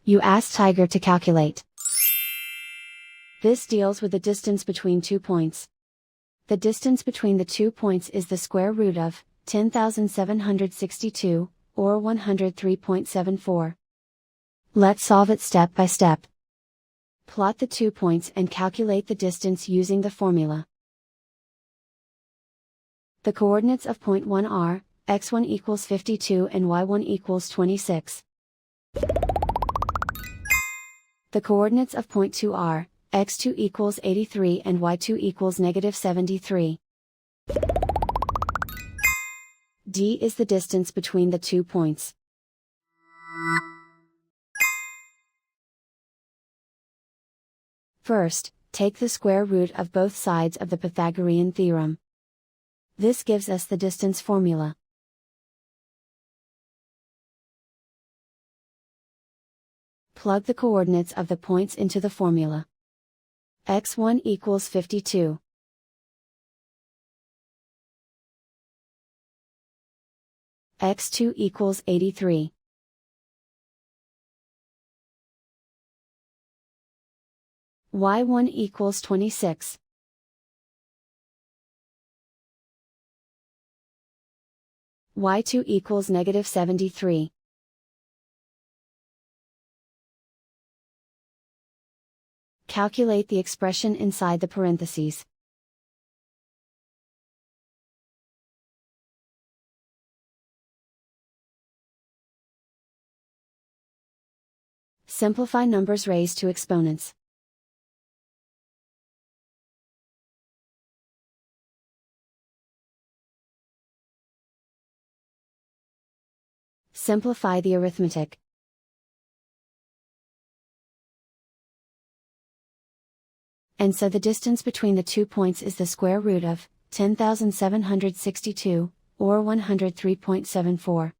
You ask Tiger to calculate. This deals with the distance between 2 points. The distance between the 2 points is the square root of 10,762, or 103.74. Let's solve it step by step. Plot the 2 points and calculate the distance using the formula. The coordinates of point 1 are, x1 equals 52 and y1 equals 26. The coordinates of point 2 are, x2 equals 83 and y2 equals negative 73. D is the distance between the 2 points. First, take the square root of both sides of the Pythagorean theorem. This gives us the distance formula. Plug the coordinates of the points into the formula. x1 equals 52. x2 equals 83. y1 equals 26. y2 equals negative 73. Calculate the expression inside the parentheses. Simplify numbers raised to exponents. Simplify the arithmetic. And so the distance between the 2 points is the square root of 10,762, or 103.74.